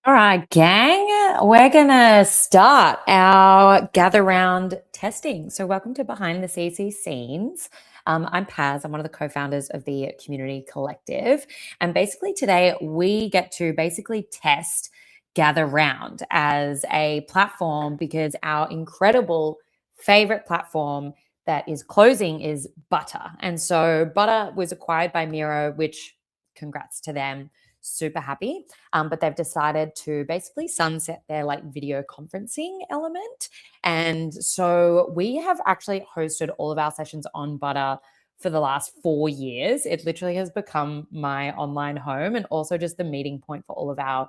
All right, gang, we're going to start our gather round testing. So welcome to Behind the CC Scenes. I'm Paz. I'm one of the co-founders of the Community Collective. And basically today we get to basically test Gatheround as a platform because our incredible favorite platform that is closing is Butter. And so Butter was acquired by Miro, which congrats to them. Super happy. But they've decided to basically sunset their like video conferencing element. And so we have actually hosted all of our sessions on Butter for the last 4 years. It literally has become my online home and also just the meeting point for all of our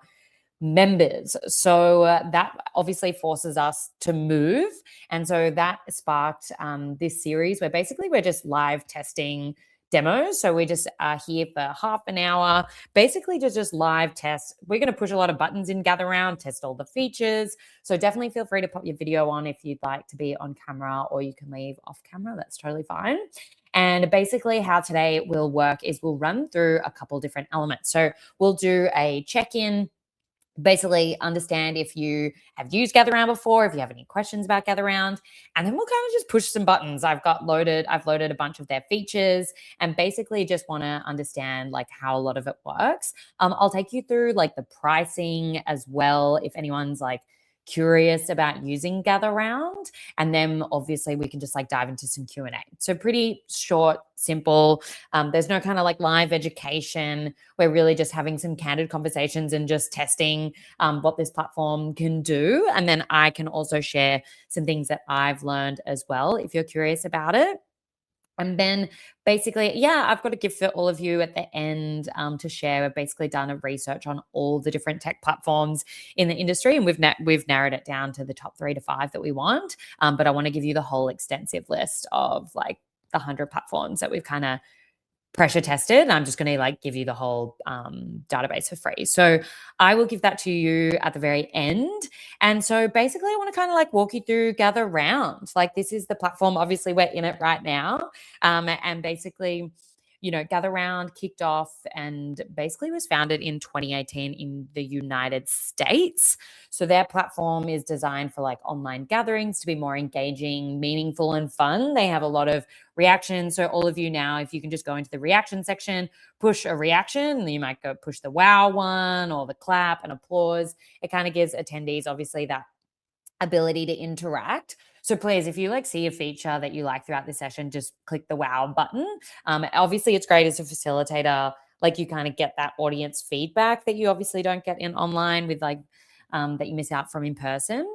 members. So that obviously forces us to move. And so that sparked this series where basically we're just live testing demos. So we just are here for half an hour, basically to just live test. We're going to push a lot of buttons in Gatheround, test all the features. So definitely feel free to pop your video on if you'd like to be on camera, or you can leave off camera. That's totally fine. And basically how today will work is we'll run through a couple different elements. So we'll do a check-in, basically understand if you have used Gatheround before, if you have any questions about Gatheround, and then we'll kind of just push some buttons. I've loaded a bunch of their features and basically just want to understand like how a lot of it works. I'll take you through like the pricing as well if anyone's like curious about using Gatheround, and then obviously we can just like dive into some Q&A. So pretty short, simple. There's no kind of like live education. We're really just having some candid conversations and just testing what this platform can do. And then I can also share some things that I've learned as well if you're curious about it. And then basically, yeah, I've got a gift for all of you at the end to share. We've basically done a research on all the different tech platforms in the industry, and we've narrowed it down to the top 3 to 5 that we want. But I want to give you the whole extensive list of like the 100 platforms that we've kind of pressure tested. And I'm just going to like give you the whole database for free. So I will give that to you at the very end. And so basically I want to kind of like walk you through Gatheround. Like this is the platform, obviously we're in it right now. And basically, you know, Gatheround kicked off and basically was founded in 2018 in the United States. So their platform is designed for like online gatherings to be more engaging, meaningful, and fun. They have a lot of reactions. So all of you now, if you can just go into the reaction section, push a reaction, you might go push the wow one or the clap and applause. It kind of gives attendees obviously that ability to interact. So please, if you like see a feature that you like throughout the session, just click the wow button. Obviously it's great as a facilitator, like you kind of get that audience feedback that you obviously don't get in online with like that you miss out from in person.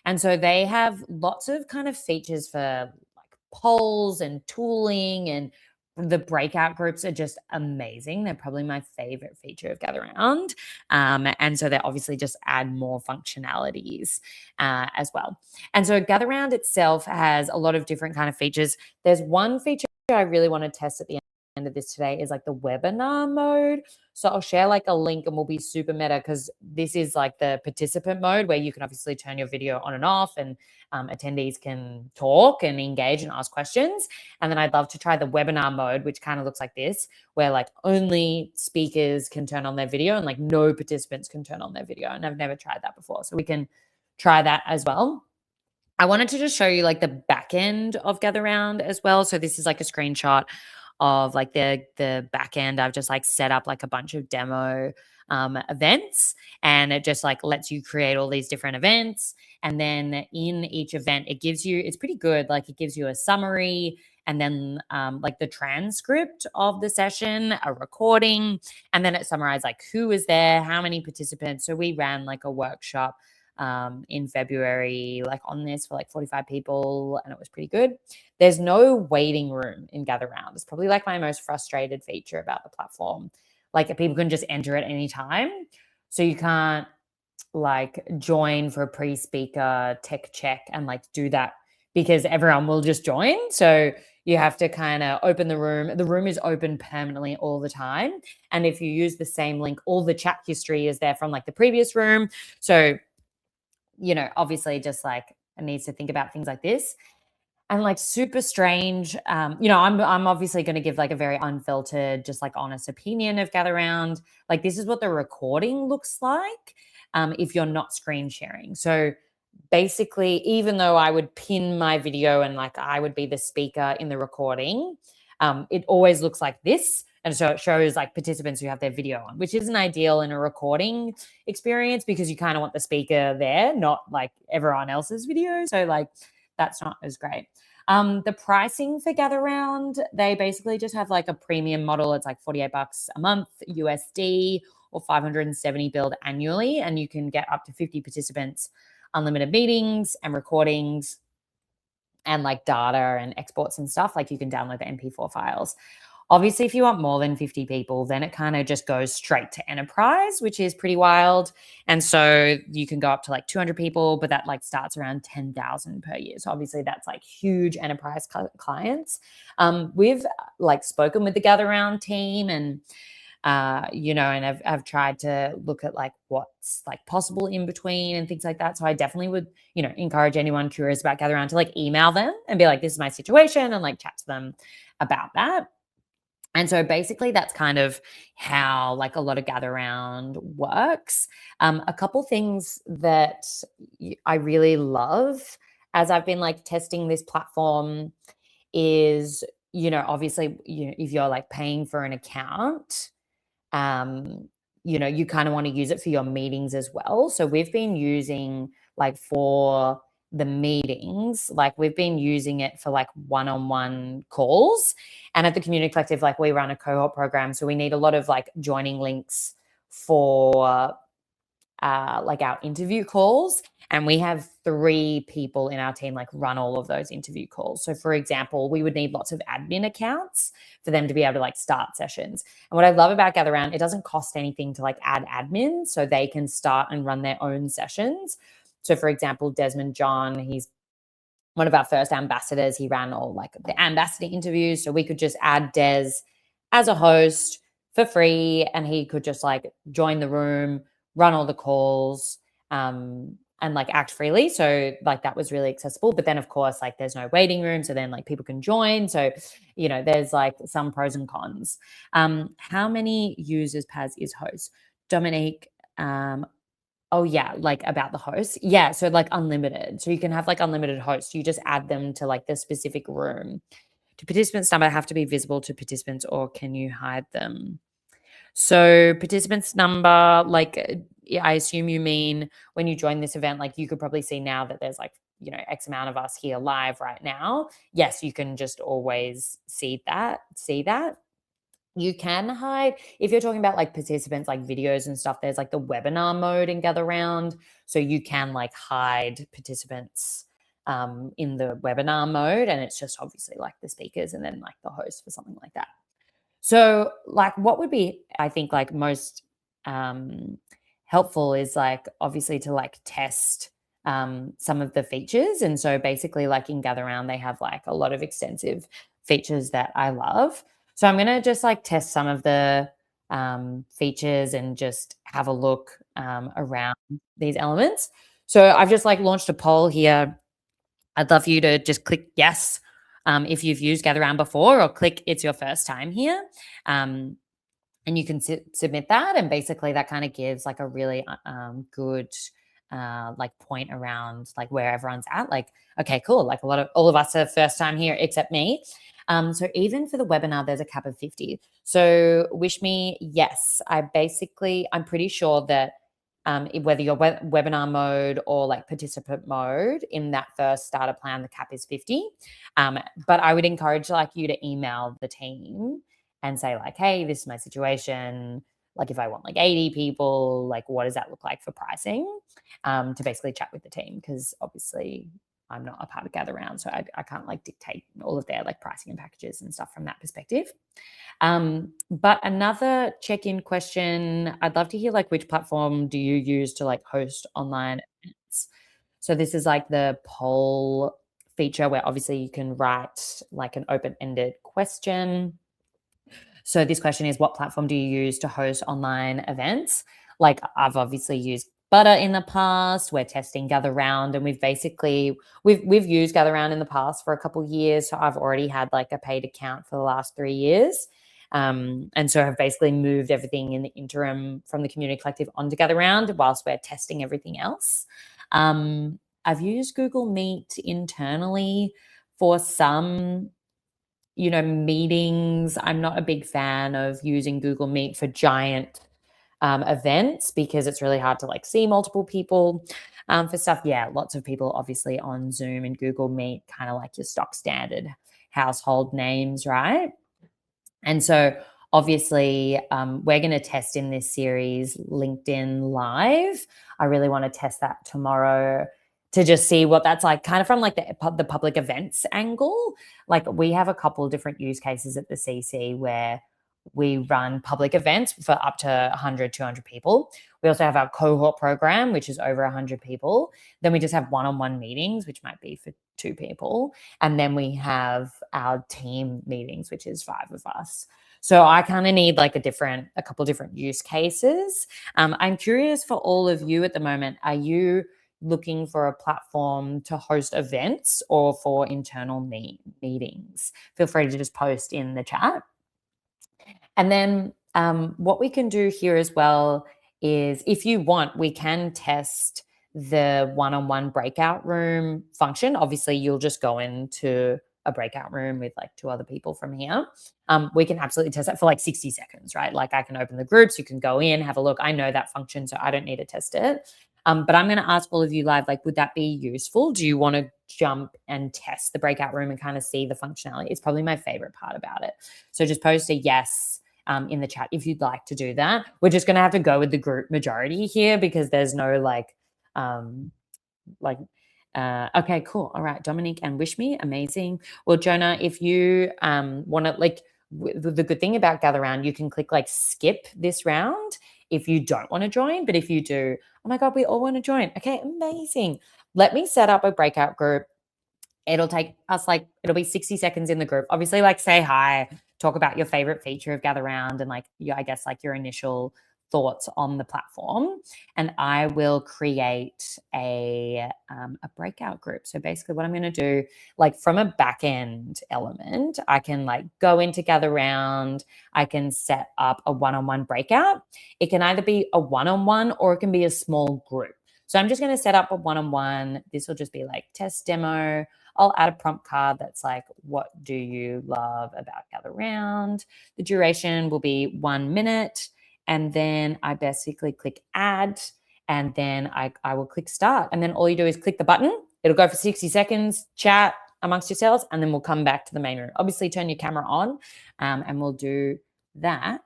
And so they have lots of kind of features for like polls and tooling, and the breakout groups are just amazing. They're probably my favorite feature of Gatheround. And so they obviously just add more functionalities as well. And so Gatheround itself has a lot of different kind of features. There's one feature I really want to test at the end of this today is like the webinar mode. So I'll share like a link and we'll be super meta because this is like the participant mode where you can obviously turn your video on and off, and attendees can talk and engage and ask questions. And then I'd love to try the webinar mode, which kind of looks like this, where like only speakers can turn on their video and like no participants can turn on their video. And I've never tried that before. So we can try that as well. I wanted to just show you like the back end of Gatheround as well. So this is like a screenshot of like the back end. I've just like set up like a bunch of demo events, and it just like lets you create all these different events. And then in each event, it gives you, it's pretty good. Like it gives you a summary, and then like the transcript of the session, a recording, and then it summarized like who was there, how many participants. So we ran like a workshop in February, like on this for like 45 people, and it was pretty good. There's no waiting room in Gatheround. It's probably like my most frustrated feature about the platform. Like people can just enter at any time. So you can't like join for a pre-speaker tech check and like do that because everyone will just join. So you have to kind of open the room. The room is open permanently all the time. And if you use the same link, all the chat history is there from like the previous room. So, you know, obviously just like it needs to think about things like this. and like super strange. I'm obviously going to give like a very unfiltered, just like honest opinion of Gatheround. Like this is what the recording looks like if you're not screen sharing. So basically, even though I would pin my video and like I would be the speaker in the recording, it always looks like this. And so it shows like participants who have their video on, which isn't ideal in a recording experience because you kind of want the speaker there, not like everyone else's video. So like that's not as great. The pricing for Gatheround, they basically just have like a premium model. It's like $48 a month USD or 570 billed annually. And you can get up to 50 participants, unlimited meetings and recordings and like data and exports and stuff. Like you can download the MP4 files. Obviously, if you want more than 50 people, then it kind of just goes straight to enterprise, which is pretty wild. And so you can go up to like 200 people, but that like starts around 10,000 per year. So obviously that's like huge enterprise clients. We've like spoken with the Gatheround team and and I've tried to look at like what's like possible in between and things like that. So I definitely would, encourage anyone curious about Gatheround to like email them and be like, this is my situation and like chat to them about that. And so basically that's kind of how like a lot of Gatheround works. A couple things that I really love as I've been like testing this platform is, obviously, if you're like paying for an account, you kind of want to use it for your meetings as well. So we've been using like for the meetings, like we've been using it for like one-on-one calls. And at the Community Collective, like we run a cohort program. So we need a lot of like joining links for like our interview calls. And we have 3 people in our team like run all of those interview calls. So for example, we would need lots of admin accounts for them to be able to like start sessions. And what I love about Gatheround, it doesn't cost anything to like add admin so they can start and run their own sessions. So for example, Desmond John, he's one of our first ambassadors. He ran all like the ambassador interviews. So we could just add Des as a host for free and he could just like join the room, run all the calls, and like act freely. So like that was really accessible. But then of course, like there's no waiting room. So then like people can join. So, there's like some pros and cons. How many users Paz is host? Dominique, oh yeah, like about the host. Yeah, so like unlimited. So you can have like unlimited hosts. You just add them to like the specific room. Do participants number have to be visible to participants or can you hide them? So participants number, like I assume you mean when you join this event, like you could probably see now that there's like, X amount of us here live right now. Yes, you can just always see that. You can hide if you're talking about like participants, like videos and stuff. There's like the webinar mode in Gatheround. So you can like hide participants in the webinar mode. And it's just obviously like the speakers and then like the host for something like that. So like what would be, I think, like most helpful is like obviously to like test some of the features. And so basically like in Gatheround, they have like a lot of extensive features that I love. So I'm going to just like test some of the features and just have a look around these elements. So I've just like launched a poll here. I'd love you to just click yes if you've used Gatheround before, or click it's your first time here. And you can submit that. And basically that kind of gives like a really good like point around like where everyone's at. Like, okay, cool. Like all of us are first time here except me. So even for the webinar, there's a cap of 50. So wish me yes. I'm pretty sure that whether you're webinar mode or like participant mode in that first starter plan, the cap is 50. But I would encourage like you to email the team and say like, hey, this is my situation. Like if I want like 80 people, like what does that look like for pricing? To basically chat with the team, because obviously I'm not a part of Gatheround, so I can't like dictate all of their like pricing and packages and stuff from that perspective. But another check-in question, I'd love to hear like which platform do you use to like host online events? So this is like the poll feature where obviously you can write like an open-ended question. So this question is, what platform do you use to host online events? Like I've obviously used Butter in the past. We're testing Gatheround, and we've used Gatheround in the past for a couple of years. So I've already had like a paid account for the last 3 years. And so I've basically moved everything in the interim from the Community Collective onto Gatheround whilst we're testing everything else. I've used Google Meet internally for some meetings. I'm not a big fan of using Google Meet for giant events because it's really hard to like see multiple people for stuff. Yeah, lots of people obviously on Zoom and Google Meet, kind of like your stock standard household names, right? And so obviously, we're going to test in this series LinkedIn Live. I really want to test that tomorrow to just see what that's like, kind of from like the public events angle. Like we have a couple of different use cases at the CC where we run public events for up to 100, 200 people. We also have our cohort program, which is over 100 people. Then we just have one-on-one meetings, which might be for 2 people. And then we have our team meetings, which is 5 of us. So I kind of need like a couple different use cases. I'm curious for all of you at the moment, are you looking for a platform to host events or for internal meetings? Feel free to just post in the chat. And then what we can do here as well is, if you want, we can test the one-on-one breakout room function. Obviously, you'll just go into a breakout room with like 2 other people from here. We can absolutely test that for like 60 seconds, right? Like I can open the groups, you can go in, have a look. I know that function, so I don't need to test it. But I'm going to ask all of you live, like, would that be useful? Do you want to jump and test the breakout room and kind of see the functionality? It's probably my favorite part about it. So just post a yes in the chat if you'd like to do that. We're just going to have to go with the group majority here because there's no okay, cool. All right, Dominique and Wish Me, amazing. Well, Jonah, if you want to, like, the good thing about Gatheround, you can click like skip this round if you don't want to join. But if you do, oh my God, we all want to join. Okay, amazing. Let me set up a breakout group. It'll take us it'll be 60 seconds in the group. Obviously, like say hi, talk about your favorite feature of Gatheround and like I guess like your initial thoughts on the platform. And I will create a breakout group. So basically what I'm going to do, like from a back end element, I can like go into Gatheround, I can set up a one-on-one breakout. It can either be a one-on-one or it can be a small group. So I'm just going to set up a one-on-one. This will just be like test demo. I'll add a prompt card that's like, what do you love about Gatheround? The duration will be 1 minute. And then I basically click add, and then I will click start. And then all you do is click the button. It'll go for 60 seconds, chat amongst yourselves, and then we'll come back to the main room. Obviously, turn your camera on, and we'll do that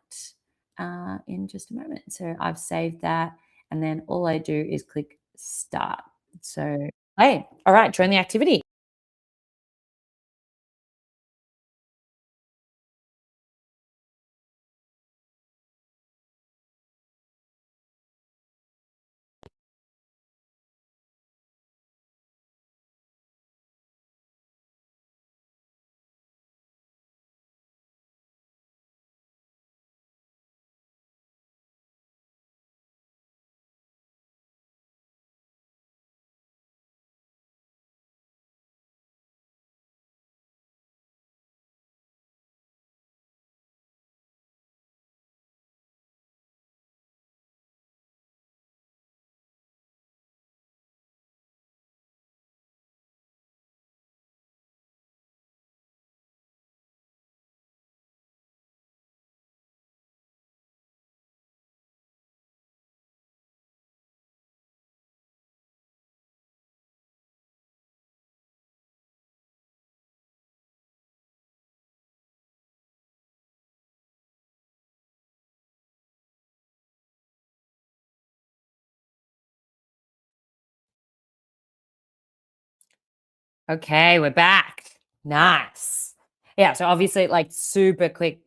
in just a moment. So I've saved that, and then all I do is click start. So, hey, all right, join the activity. Okay, we're back. Nice. Yeah, so obviously, like super quick.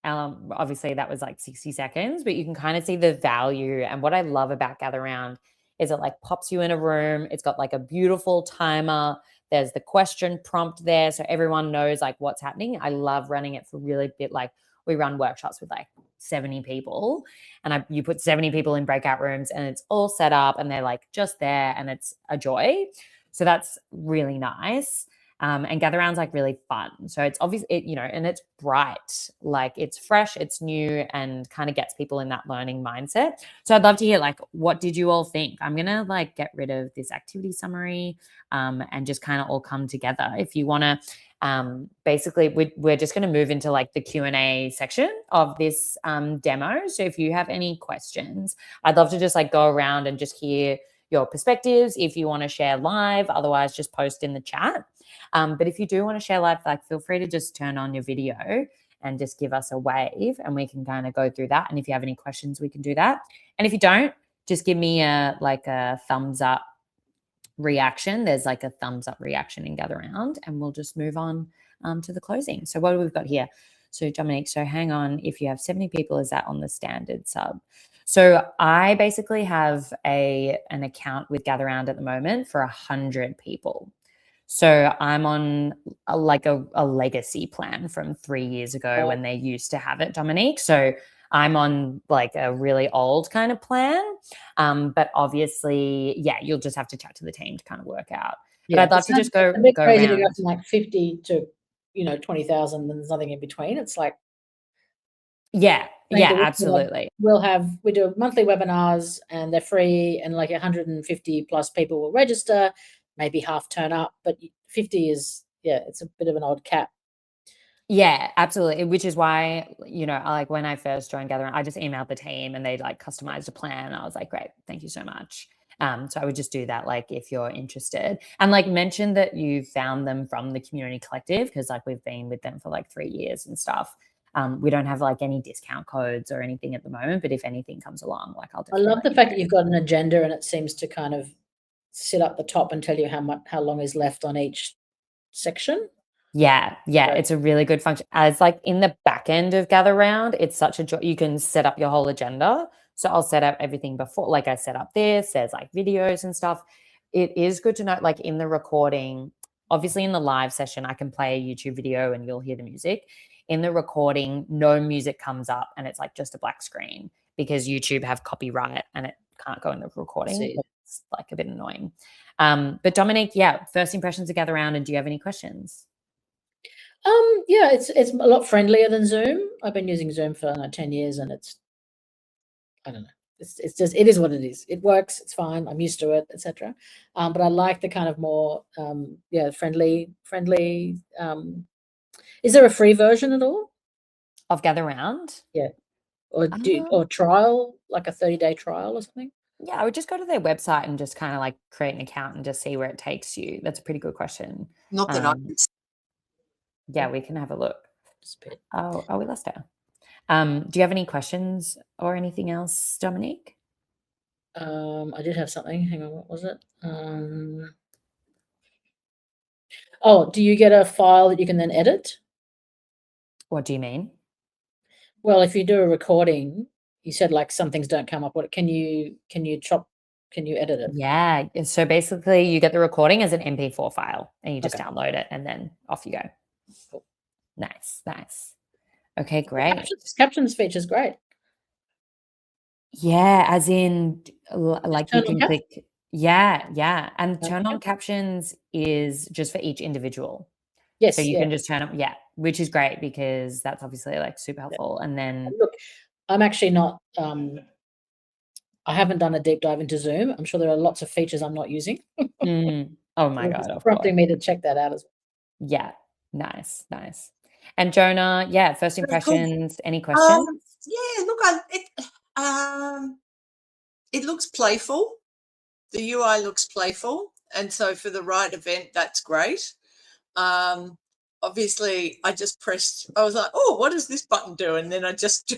Obviously, that was like 60 seconds, but you can kind of see the value. And what I love about Gatheround is it like pops you in a room. It's got like a beautiful timer. There's the question prompt there, so everyone knows like what's happening. I love running it for really bit like we run workshops with like 70 people, and you put 70 people in breakout rooms, and it's all set up, and they're like just there, and it's a joy. So that's really nice. And Gatheround's like really fun. So it's obvious, and it's bright, like it's fresh, it's new, and kind of gets people in that learning mindset. So I'd love to hear, like, what did you all think? I'm going to like get rid of this activity summary and just kind of all come together. If you want to, basically we're just going to move into like the Q&A section of this demo. So if you have any questions, I'd love to just like go around and just hear your perspectives. If you want to share live, otherwise just post in the chat. But if you do want to share live, like feel free to just turn on your video and just give us a wave, and we can kind of go through that. And if you have any questions, we can do that. And if you don't, just give me a thumbs up reaction. There's like a thumbs up reaction in Gatheround, and we'll just move on to the closing. So what have we got here? So Dominique, so hang on, if you have 70 people, is that on the standard sub? So I basically have an account with Gatheround at the moment for 100 people. So I'm on a legacy plan from 3 years ago when they used to have it, Dominique. So I'm on like a really old kind of plan. But obviously, yeah, you'll just have to chat to the team to kind of work out. Yeah, but I'd love to just go a bit crazy around. to go from like 50 to 20,000, and there's nothing in between. It's like, yeah, absolutely. We do monthly webinars, and they're free, and like 150 plus people will register, maybe half turn up, but 50 is, it's a bit of an odd cap. Yeah, absolutely. Which is why, like when I first joined Gathering, I just emailed the team and they like customized a plan. I was like, great, thank you so much. So I would just do that, like, if you're interested, and like mention that you found them from the Community Collective, because like we've been with them for like 3 years and stuff. We don't have like any discount codes or anything at the moment, but if anything comes along, like I love the fact that you've got an agenda, and it seems to kind of sit up the top and tell you how long is left on each section. Yeah, it's a really good function. As like in the back end of Gatheround, it's such a joy. You can set up your whole agenda. So I'll set up everything before, like I set up this, there's like videos and stuff. It is good to know, like in the recording, obviously in the live session, I can play a YouTube video and you'll hear the music. In the recording, no music comes up, and it's like just a black screen because YouTube have copyright and it can't go in the recording. It's like a bit annoying. But Dominique, first impressions of Gatheround, and do you have any questions? Yeah, it's a lot friendlier than Zoom. I've been using Zoom for 10 years, and I don't know. It's just, it is what it is. It works. It's fine. I'm used to it, etc. But I like the kind of more, friendly. Is there a free version at all of Gatheround? Yeah, or trial, like a 30-day trial or something? Yeah, I would just go to their website and just kind of like create an account and just see where it takes you. That's a pretty good question. Not that I Yeah, we can have a look. Oh, we lost her. Do you have any questions or anything else, Dominique? I did have something. Hang on, what was it? Do you get a file that you can then edit? What do you mean? Well, if you do a recording, you said like some things don't come up. What can you edit it? Yeah. So basically you get the recording as an MP4 file and you just download it, and then off you go. Cool. Nice. Okay, great. Captions feature is great. Yeah, as in like you can click. Yeah. And turn on captions is just for each individual. Yes. So you can just turn them, which is great because that's obviously like super helpful. And then look, I'm actually not, I haven't done a deep dive into Zoom. I'm sure there are lots of features I'm not using. Oh my God. It's prompting me to check that out as well. Yeah. Nice. And Jonah, first impressions, cool. Any questions? Look, it looks playful. The UI looks playful. And so for the right event, that's great. Obviously I just pressed, I was like, oh, what does this button do? And then I just,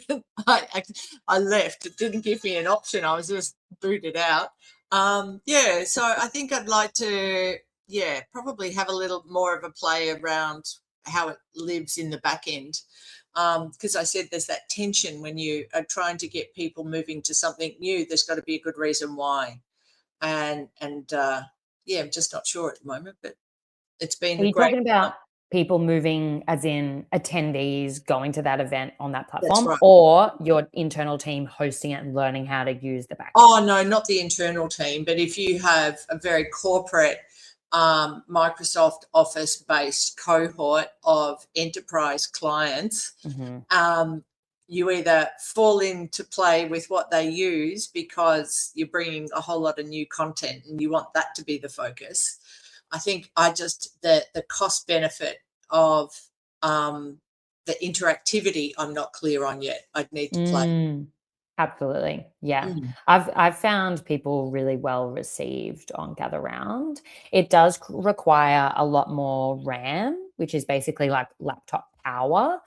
I left. It didn't give me an option. I was just booted out. So I think I'd like to, probably have a little more of a play around how it lives in the back end. Because I said there's that tension when you are trying to get people moving to something new. There's got to be a good reason why. And I'm just not sure at the moment, but it's been Are you talking about people moving, as in attendees going to that event on that platform, right. or your internal team hosting it and learning how to use the back? Oh, no, not the internal team, but if you have a very corporate Microsoft Office-based cohort of enterprise clients, you either fall into play with what they use because you're bringing a whole lot of new content and you want that to be the focus. I think the cost benefit of the interactivity I'm not clear on yet. I'd need to play. Absolutely. Yeah. I've found people really well received on Gatheround. It does require a lot more RAM, which is basically like laptop power.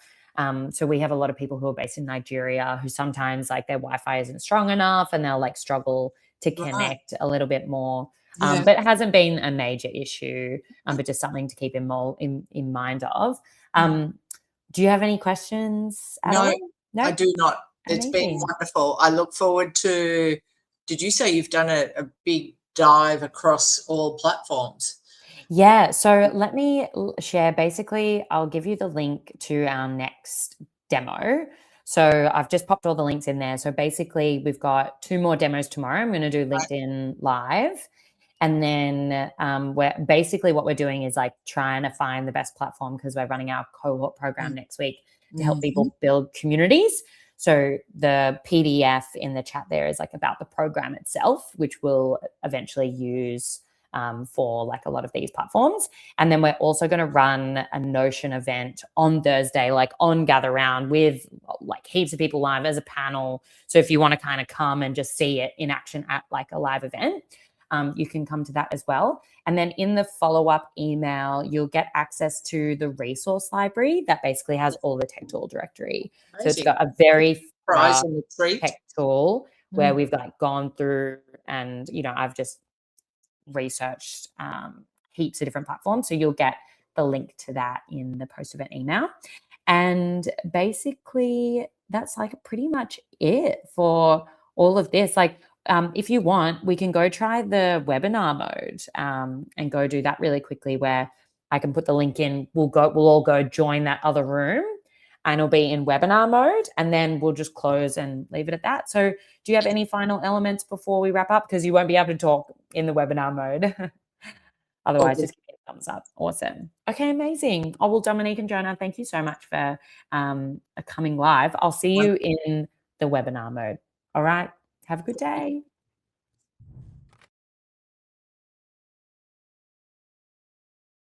So we have a lot of people who are based in Nigeria who sometimes like their Wi-Fi isn't strong enough and they'll like struggle to connect a little bit more. But it hasn't been a major issue, but just something to keep in mind of. Do you have any questions at all? No, I do not. Amazing. It's been wonderful. I look forward to, did you say you've done a big dive across all platforms? Yeah. So let me share. Basically, I'll give you the link to our next demo. So I've just popped all the links in there. So basically, we've got 2 more demos tomorrow. I'm going to do LinkedIn Live. And then what we're doing is like trying to find the best platform because we're running our cohort program next week to help people build communities. So the PDF in the chat there is like about the program itself, which we'll eventually use for like a lot of these platforms. And then we're also going to run a Notion event on Thursday, like on Gatheround with like heaps of people live as a panel. So if you want to kind of come and just see it in action at like a live event, you can come to that as well. And then in the follow-up email, you'll get access to the resource library that basically has all the tech tool directory. So it's got a very tech tool where we've like gone through and, I've just researched heaps of different platforms. So you'll get the link to that in the post-event email. And basically that's like pretty much it for all of this. Like, if you want, we can go try the webinar mode and go do that really quickly where I can put the link in. We'll all go join that other room and it'll be in webinar mode and then we'll just close and leave it at that. So do you have any final elements before we wrap up? Because you won't be able to talk in the webinar mode. Otherwise, just give me a thumbs up. Awesome. Okay, amazing. Oh, well, Dominique and Jonah, thank you so much for coming live. I'll see you in the webinar mode. All right. Have a good day.